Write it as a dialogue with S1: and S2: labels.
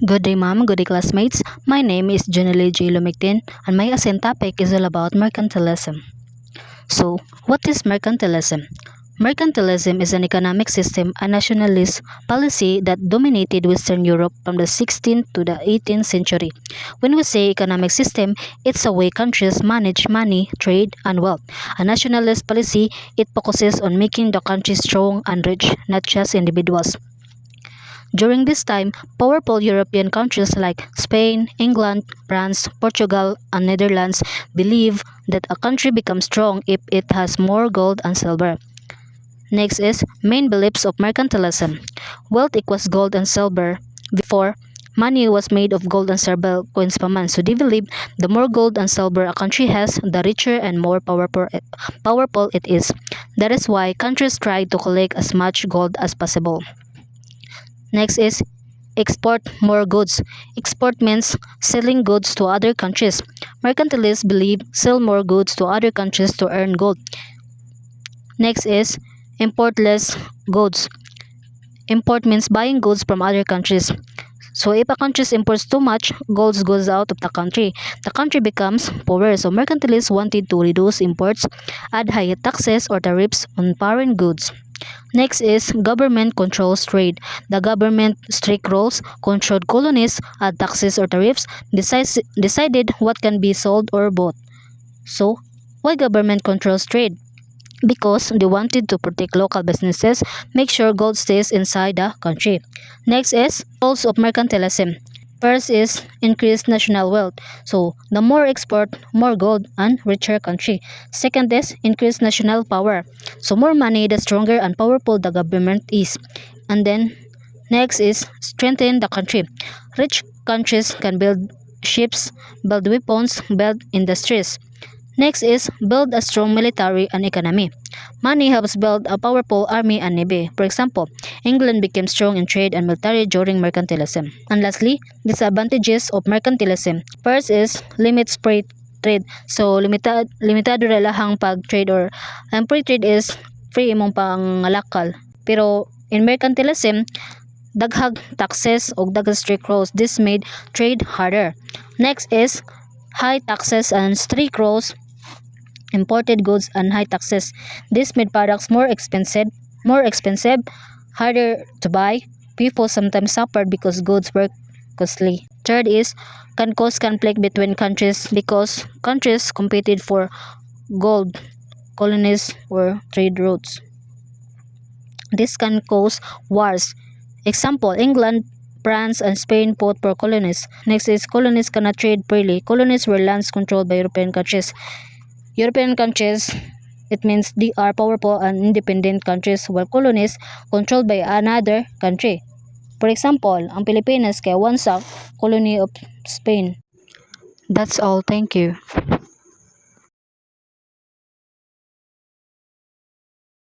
S1: Good day, ma'am. Good day, classmates. My name is Janelle J. Lumigtin, and my assigned topic is all about mercantilism. So, what is mercantilism? Mercantilism is an economic system, a nationalist policy that dominated Western Europe from the 16th to the 18th century. When we say economic system, it's a way countries manage money, trade, and wealth. A nationalist policy, it focuses on making the country strong and rich, not just individuals. During this time, powerful European countries like Spain, England, France, Portugal, and Netherlands believe that a country becomes strong if it has more gold and silver. Next is main beliefs of mercantilism. Wealth equals gold and silver. Before, money was made of gold and silver coins per month. So they believe the more gold and silver a country has, the richer and more powerful it is. That is why countries try to collect as much gold as possible. Next is export more goods. Export means selling goods to other countries. Mercantilists believe sell more goods to other countries to earn gold. Next is import less goods. Import means buying goods from other countries. So if a country imports too much, goods goes out of the country becomes poorer. So mercantilists wanted to reduce imports, add higher taxes or tariffs on foreign goods. Next is government controls trade. The government strict rules controlled colonies, add taxes or tariffs, decided what can be sold or bought. So, why government controls trade? Because they wanted to protect local businesses, make sure gold stays inside the country. Next is goals of mercantilism. First is increased national wealth. So, the more export, more gold and richer country. Second is increased national power. So, more money, the stronger and powerful the government is. And then, next is strengthen the country. Rich countries can build ships, build weapons, build industries. Next is build a strong military and economy. Money helps build a powerful army and navy. For example, England became strong in trade and military during mercantilism. And lastly, disadvantages of mercantilism. First is limits free trade. So limitado ra lahang pag-trade or ang free trade is free imong pangalakal. Pero in mercantilism, daghag taxes o daghang strict rules. This made trade harder. Next is high taxes and strict rules, imported goods and high taxes. This made products more expensive, harder to buy. People sometimes suffered because goods were costly. Third is can cause conflict between countries because countries competed for gold, colonies or trade routes. This can cause wars. Example, England, France, and Spain fought for colonies. Next is colonies cannot trade freely. Colonies were lands controlled by European countries. European countries, it means they are powerful and independent countries while colonies controlled by another country. For example, ang Pilipinas kay once a colony of Spain. That's all. Thank you.